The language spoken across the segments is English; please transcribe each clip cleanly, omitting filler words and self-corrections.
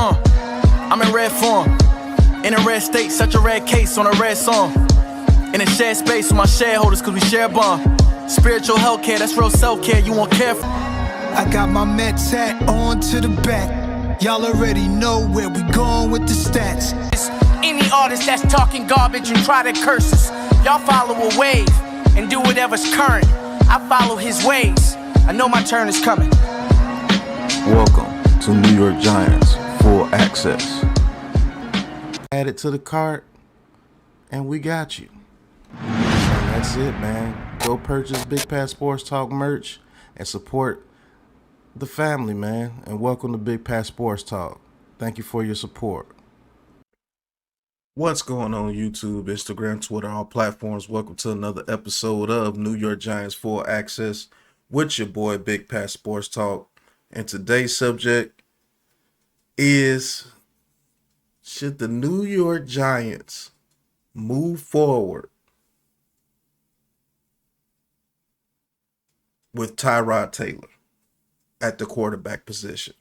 I'm in red form, in a red state, such a red case on a red song. In a shared space with my shareholders, cause we share a bond. Spiritual healthcare, that's real self-care, you won't care for. I got my Mets hat on to the back. Y'all already know where we going with the stats. Any artist that's talking garbage and try to curse us, y'all follow a wave and do whatever's current. I follow his ways, I know my turn is coming. Welcome to New York Giants Full Access. Add it to the cart and we got you. And that's it, man. Go purchase Big Pat Sports Talk merch and support the family, man. And welcome to Big Pat Sports Talk. Thank you for your support. What's going on YouTube, Instagram, Twitter, all platforms? Welcome to another episode of New York Giants Full Access with your boy Big Pat Sports Talk. And today's subject is, should the New York Giants move forward with Tyrod Taylor at the quarterback position?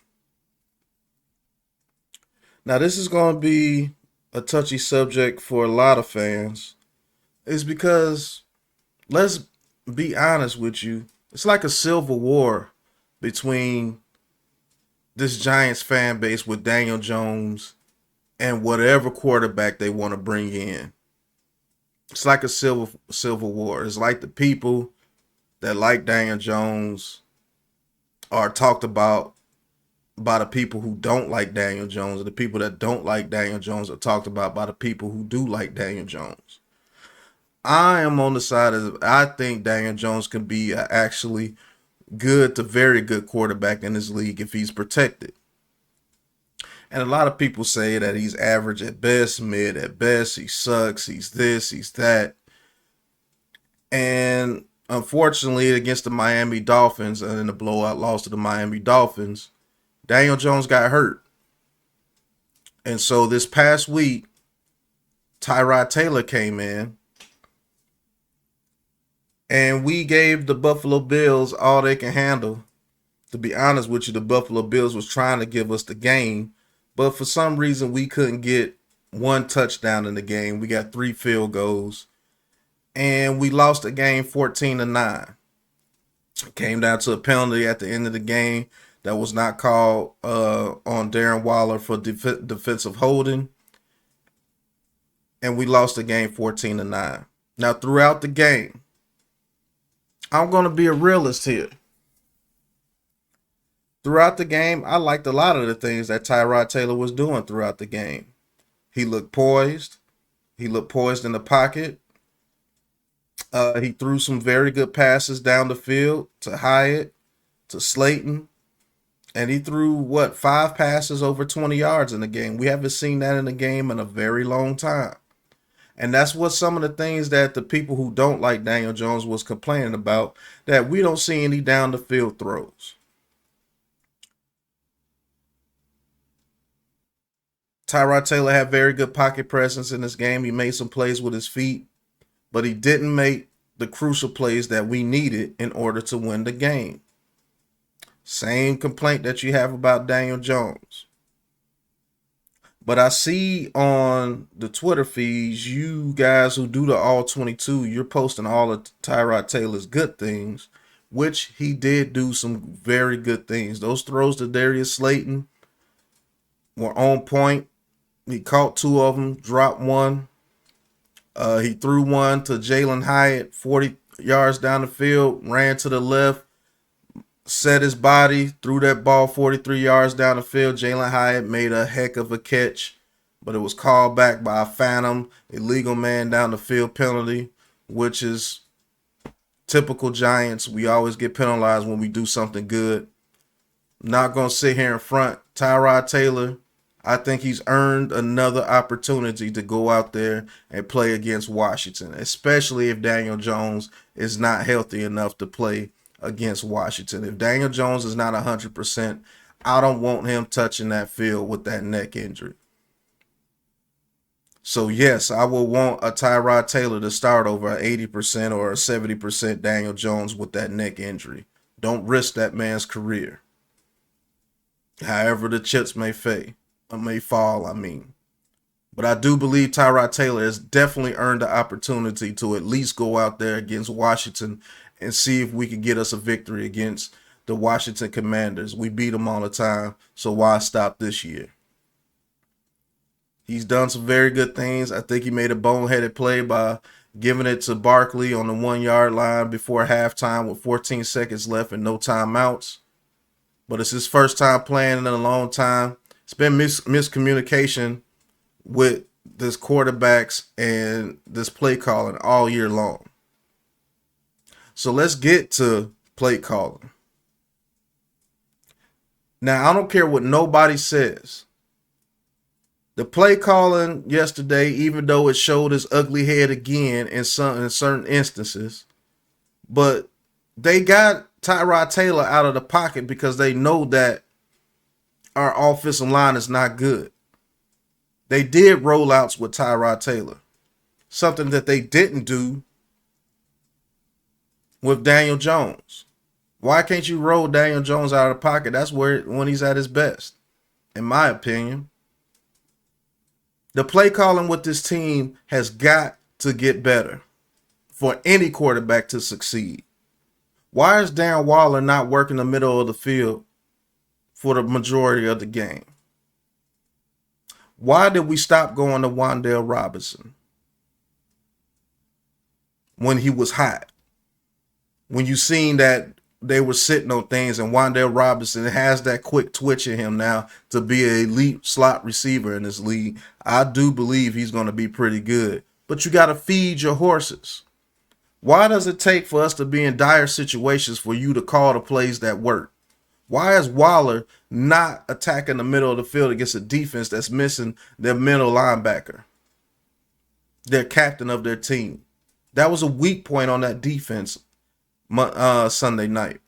Now, this is going to be a touchy subject for a lot of fans. Is because, let's be honest with you, it's like a civil war between this Giants fan base with Daniel Jones and whatever quarterback they want to bring in. It's like a civil war. It's like the people that like Daniel Jones are talked about by the people who don't like Daniel Jones, and the people that don't like Daniel Jones are talked about by the people who do like Daniel Jones. I am on the side of, I think Daniel Jones can be actually good to very good quarterback in this league if he's protected. And a lot of people say that he's average at best, mid at best, he sucks, he's this, he's that. And unfortunately, against the Miami Dolphins and in the blowout loss to the Miami Dolphins, Daniel Jones got hurt. And so this past week, Tyrod Taylor came in, and we gave the Buffalo Bills all they can handle. To be honest with you, the Buffalo Bills was trying to give us the game, but for some reason we couldn't get one touchdown in the game. We got 3 field goals, and we lost the game 14-9. It came down to a penalty at the end of the game that was not called on Darren Waller for defensive holding, and we lost the game 14-9. Now, throughout the game, I'm going to be a realist here. Throughout the game, I liked a lot of the things that Tyrod Taylor was doing throughout the game. He looked poised. He looked poised in the pocket. He threw some very good passes down the field to Hyatt, to Slayton. And he threw, 5 passes over 20 yards in the game. We haven't seen that in a game in a very long time. And that's what some of the things that the people who don't like Daniel Jones was complaining about, that we don't see any down the field throws. Tyrod Taylor had very good pocket presence in this game. He made some plays with his feet, but he didn't make the crucial plays that we needed in order to win the game. Same complaint that you have about Daniel Jones. But I see on the Twitter feeds, you guys who do the All 22, you're posting all of Tyrod Taylor's good things, which he did do some very good things. Those throws to Darius Slayton were on point. He caught 2 of them, dropped one. He threw one to Jalen Hyatt, 40 yards down the field, ran to the left, set his body, threw that ball 43 yards down the field. Jalen Hyatt made a heck of a catch, but it was called back by a phantom, illegal man down the field penalty, which is typical Giants. We always get penalized when we do something good. Not going to sit here in front. Tyrod Taylor, I think he's earned another opportunity to go out there and play against Washington, especially if Daniel Jones is not healthy enough to play against Washington. If Daniel Jones is not 100%, I don't want him touching that field with that neck injury. So yes, I will want a Tyrod Taylor to start over an 80% or a 70% Daniel Jones with that neck injury. Don't risk that man's career, however the chips may may fall, I mean. But I do believe Tyrod Taylor has definitely earned the opportunity to at least go out there against Washington and see if we can get us a victory against the Washington Commanders. We beat them all the time, so why stop this year? He's done some very good things. I think he made a boneheaded play by giving it to Barkley on the 1 yard line before halftime with 14 seconds left and no timeouts. But it's his first time playing in a long time. It's been miscommunication with this quarterbacks and this play calling all year long. So let's get to play calling. Now, I don't care what nobody says. The play calling yesterday, even though it showed its ugly head again in certain instances, but they got Tyrod Taylor out of the pocket because they know that our offensive line is not good. They did rollouts with Tyrod Taylor, something that they didn't do with Daniel Jones. Why can't you roll Daniel Jones out of the pocket? That's when he's at his best, in my opinion. The play calling with this team has got to get better for any quarterback to succeed. Why is Darren Waller not working the middle of the field for the majority of the game? Why did we stop going to Wan'Dale Robinson when he was hot? When you seen that they were sitting on things, and Wan'Dale Robinson has that quick twitch in him now to be an elite slot receiver in this league. I do believe he's going to be pretty good. But you got to feed your horses. Why does it take for us to be in dire situations for you to call the plays that work? Why is Waller not attacking the middle of the field against a defense that's missing their middle linebacker, their captain of their team? That was a weak point on that defense Sunday night.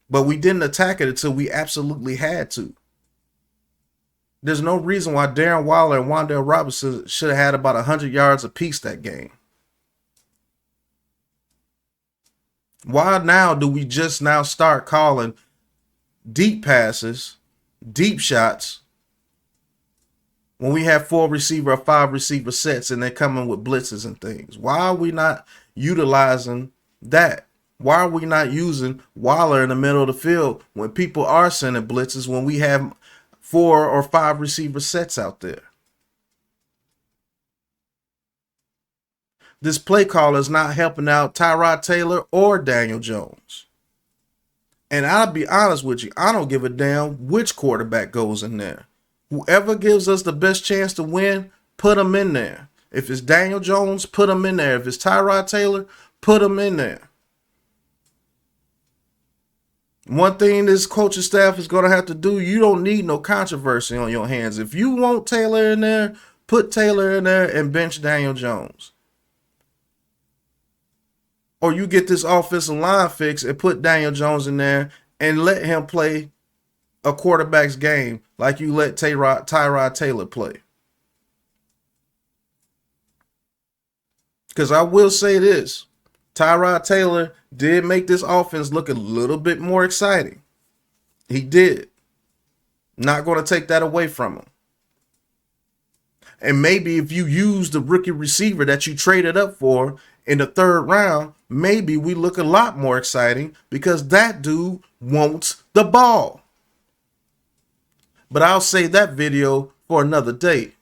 But we didn't attack it until we absolutely had to. There's no reason why Darren Waller and Wan'Dale Robinson should have had about 100 yards apiece that game. Why now do we just now start calling deep passes, deep shots, when we have 4 receiver or 5 receiver sets and they're coming with blitzes and things? Why are we not utilizing that? Why are we not using Waller in the middle of the field when people are sending blitzes when we have 4 or 5 receiver sets out there? This play call is not helping out Tyrod Taylor or Daniel Jones. And I'll be honest with you, I don't give a damn which quarterback goes in there. Whoever gives us the best chance to win, put him in there. If it's Daniel Jones, put him in there. If it's Tyrod Taylor, put him in there. One thing this coaching staff is going to have to do, you don't need no controversy on your hands. If you want Taylor in there, put Taylor in there and bench Daniel Jones. Or you get this offensive line fixed and put Daniel Jones in there and let him play a quarterback's game like you let Tyrod Taylor play. Because I will say this, Tyrod Taylor did make this offense look a little bit more exciting. He did. Not going to take that away from him. And maybe if you use the rookie receiver that you traded up for in the 3rd round, maybe we look a lot more exciting because that dude wants the ball. But I'll save that video for another day.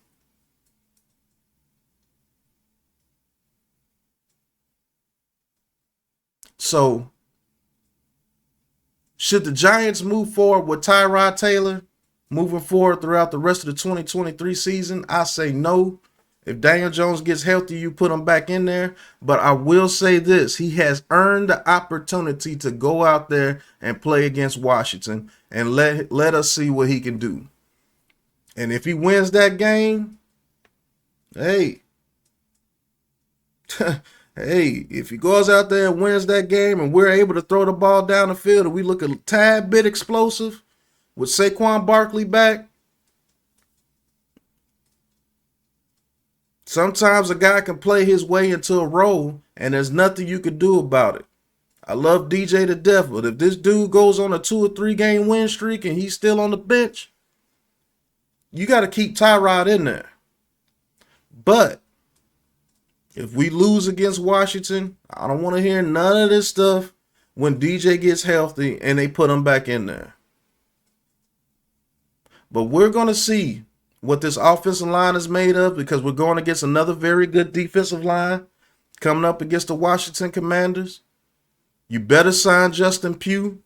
So, should the Giants move forward with Tyrod Taylor moving forward throughout the rest of the 2023 season? I say no. If Daniel Jones gets healthy, you put him back in there. But I will say this, he has earned the opportunity to go out there and play against Washington and let us see what he can do. And if he wins that game, hey, hey, if he goes out there and wins that game and we're able to throw the ball down the field and we look a tad bit explosive with Saquon Barkley back, sometimes a guy can play his way into a role and there's nothing you can do about it. I love DJ to death, but if this dude goes on a 2 or 3 game win streak and he's still on the bench, you got to keep Tyrod in there. But if we lose against Washington, I don't want to hear none of this stuff when DJ gets healthy and they put him back in there. But we're going to see what this offensive line is made of, because we're going against another very good defensive line coming up against the Washington Commanders. You better sign Justin Pugh.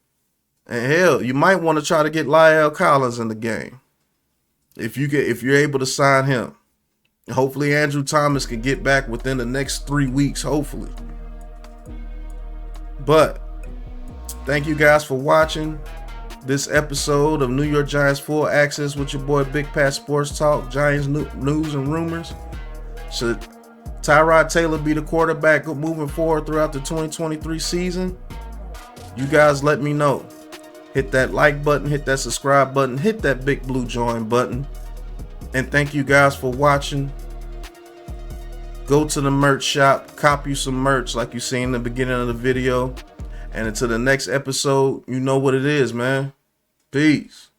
And hell, you might want to try to get La'el Collins in the game if you're able to sign him. Hopefully Andrew Thomas can get back within the next 3 weeks, hopefully. But thank you guys for watching this episode of New York Giants Full Access with your boy Big Pat Sports Talk, Giants news and rumors. Should Tyrod Taylor be the quarterback moving forward throughout the 2023 season? You guys let me know. Hit that like button, hit that subscribe button, hit that big blue join button. And thank you guys for watching. Go to the merch shop, cop you some merch like you seen in the beginning of the video. And until the next episode, you know what it is, man. Peace.